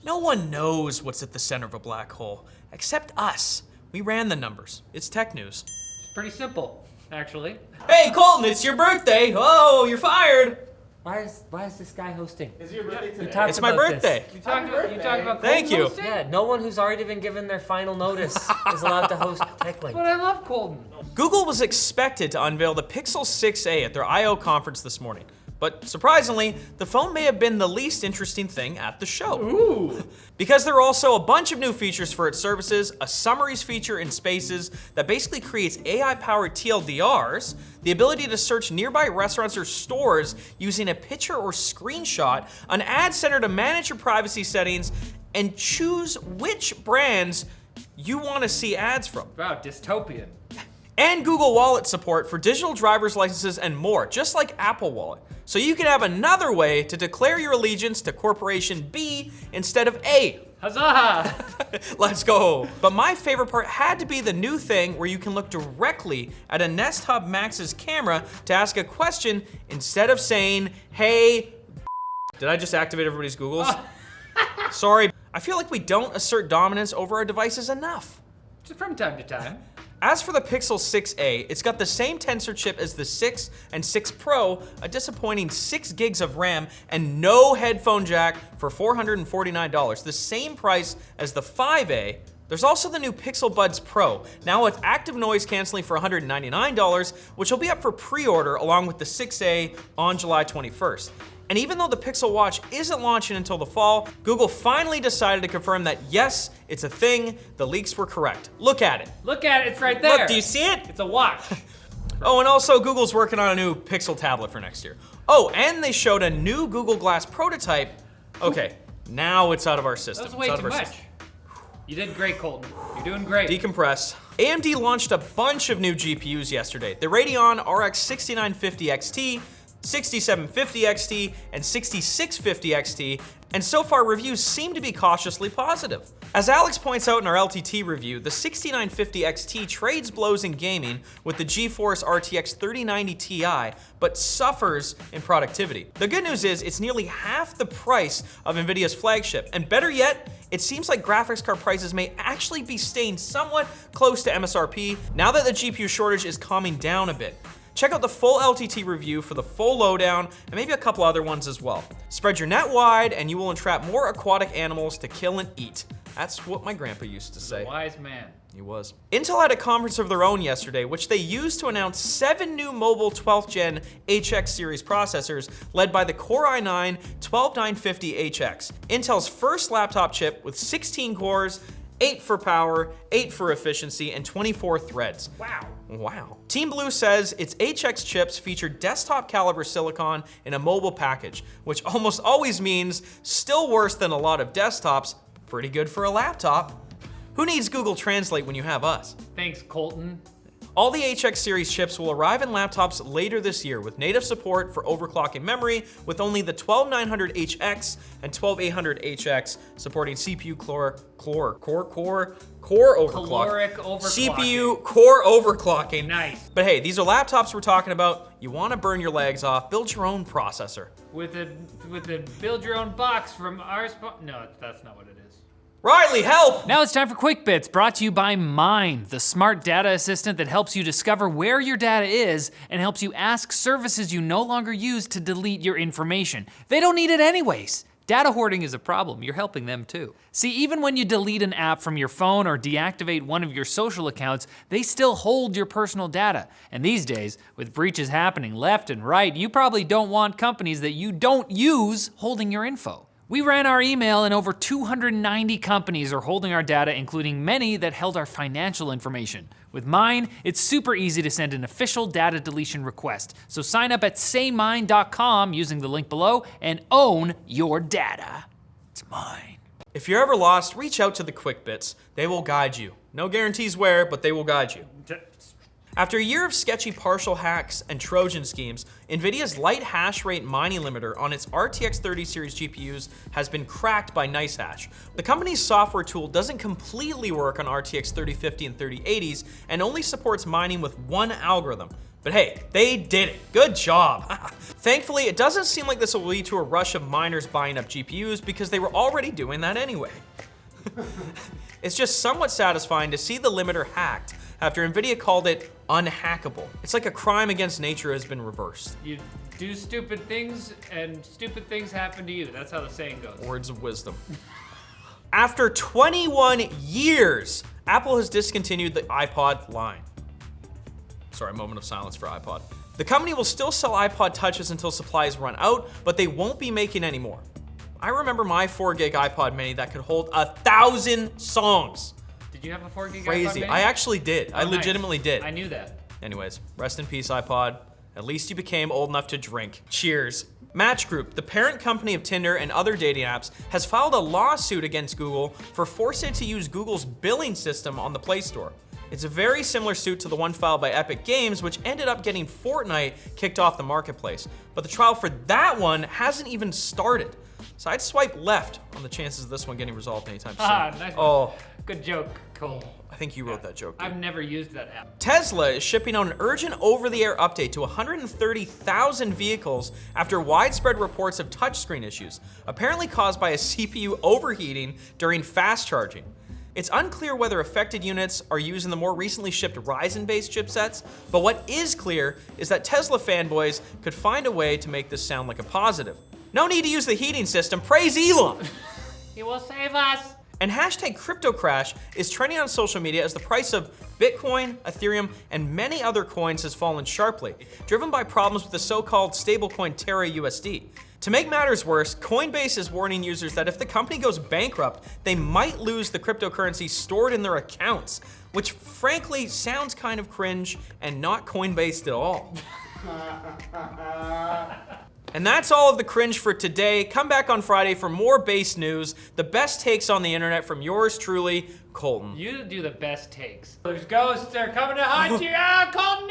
No one knows what's at the center of a black hole, except us. We ran the numbers. It's tech news. It's pretty simple, actually. Hey, Colton, it's your birthday. Oh, you're fired. Why is this guy hosting? Is it your birthday today? It's my birthday. You talking about Thank Colton you. hosting? Yeah, no one who's already been given their final notice is allowed to host TechLink. But I love Colton. Google was expected to unveil the Pixel 6a at their I/O conference this morning. But surprisingly, the phone may have been the least interesting thing at the show. Ooh. Because there are also a bunch of new features for its services, a summaries feature in Spaces that basically creates AI-powered TLDRs, the ability to search nearby restaurants or stores using a picture or screenshot, an ad center to manage your privacy settings, and choose which brands you want to see ads from. Wow, dystopian. And Google Wallet support for digital driver's licenses and more, just like Apple Wallet. So you can have another way to declare your allegiance to Corporation B instead of A. Huzzah! Let's go. But my favorite part had to be the new thing where you can look directly at a Nest Hub Max's camera to ask a question instead of saying, hey, did I just activate everybody's Googles? Sorry, I feel like we don't assert dominance over our devices enough. Just from time to time. As for the Pixel 6a, it's got the same tensor chip as the 6 and 6 Pro, a disappointing 6 gigs of RAM, and no headphone jack for $449, the same price as the 5a. There's also the new Pixel Buds Pro, now with active noise canceling for $199, which will be up for pre-order along with the 6a on July 21st. And even though the Pixel Watch isn't launching until the fall, Google finally decided to confirm that yes, it's a thing, the leaks were correct. Look at it. Look at it, it's right there. Look, do you see it? It's a watch. Oh, and also Google's working on a new Pixel tablet for next year. Oh, and they showed a new Google Glass prototype. Okay, now it's out of our system. That was way It's out too of our much. system. You did great, Colton. You're doing great. Decompress. AMD launched a bunch of new GPUs yesterday. The Radeon RX 6950 XT, 6750 XT, and 6650 XT, and so far reviews seem to be cautiously positive. As Alex points out in our LTT review, the 6950 XT trades blows in gaming with the GeForce RTX 3090 Ti, but suffers in productivity. The good news is it's nearly half the price of Nvidia's flagship, and better yet, it seems like graphics card prices may actually be staying somewhat close to MSRP now that the GPU shortage is calming down a bit. Check out the full LTT review for the full lowdown and maybe a couple other ones as well. Spread your net wide and you will entrap more aquatic animals to kill and eat. That's what my grandpa used to say. Wise man. He was. Intel had a conference of their own yesterday, which they used to announce 7 new mobile 12th gen HX series processors led by the Core i9 12950 HX, Intel's first laptop chip with 16 cores, 8 for power, 8 for efficiency, and 24 threads. Wow. Team Blue says its HX chips feature desktop caliber silicon in a mobile package, which almost always means still worse than a lot of desktops, pretty good for a laptop. Who needs Google Translate when you have us? Thanks, Colton. All the HX series chips will arrive in laptops later this year with native support for overclocking memory, with only the 12900HX and 12800HX supporting CPU core overclocking. Caloric overclocking. CPU core overclocking. Nice. But hey, these are laptops we're talking about. You want to burn your legs off, build your own processor. With a build your own box from our No, that's not what it is. Riley, help! Now it's time for Quick Bits, brought to you by Mind, the smart data assistant that helps you discover where your data is and helps you ask services you no longer use to delete your information. They don't need it anyways. Data hoarding is a problem, you're helping them too. See, even when you delete an app from your phone or deactivate one of your social accounts, they still hold your personal data. And these days, with breaches happening left and right, you probably don't want companies that you don't use holding your info. We ran our email and over 290 companies are holding our data, including many that held our financial information. With Mine, it's super easy to send an official data deletion request. So sign up at saymine.com using the link below and own your data. It's mine. If you're ever lost, reach out to the Quick Bits. They will guide you. No guarantees where, but they will guide you. After a year of sketchy partial hacks and Trojan schemes, NVIDIA's light hash rate mining limiter on its RTX 30 series GPUs has been cracked by NiceHash. The company's software tool doesn't completely work on RTX 3050 and 3080s and only supports mining with one algorithm. But hey, they did it. Good job. Thankfully, it doesn't seem like this will lead to a rush of miners buying up GPUs because they were already doing that anyway. It's just somewhat satisfying to see the limiter hacked after NVIDIA called it unhackable. It's like a crime against nature has been reversed. You do stupid things and stupid things happen to you. That's how the saying goes. Words of wisdom. After 21 years, Apple has discontinued the iPod line. Sorry, moment of silence for iPod. The company will still sell iPod Touches until supplies run out, but they won't be making any more. I remember my 4 gig iPod mini that could hold 1,000 songs. Did you have a 4 gig Crazy. iPod mini? I actually did. I Oh, nice. legitimately did. I knew that. Anyways, rest in peace, iPod. At least you became old enough to drink. Cheers. Match Group, the parent company of Tinder and other dating apps, has filed a lawsuit against Google for forcing it to use Google's billing system on the Play Store. It's a very similar suit to the one filed by Epic Games, which ended up getting Fortnite kicked off the marketplace. But the trial for that one hasn't even started. So I'd swipe left on the chances of this one getting resolved anytime soon. Ah, nice one. Oh, Good joke, Cole. I think you wrote that joke, dude. I've never used that app. Tesla is shipping out an urgent over-the-air update to 130,000 vehicles after widespread reports of touchscreen issues, apparently caused by a CPU overheating during fast charging. It's unclear whether affected units are using the more recently shipped Ryzen-based chipsets, but what is clear is that Tesla fanboys could find a way to make this sound like a positive. No need to use the heating system, praise Elon! He will save us. And hashtag CryptoCrash is trending on social media as the price of Bitcoin, Ethereum, and many other coins has fallen sharply, driven by problems with the so-called stablecoin Terra USD. To make matters worse, Coinbase is warning users that if the company goes bankrupt, they might lose the cryptocurrency stored in their accounts, which frankly sounds kind of cringe and not Coinbase at all. And that's all of the cringe for today. Come back on Friday for more base news, the best takes on the internet from yours truly, Colton. You do the best takes. There's ghosts. They're coming to hunt you. Ah, Colton!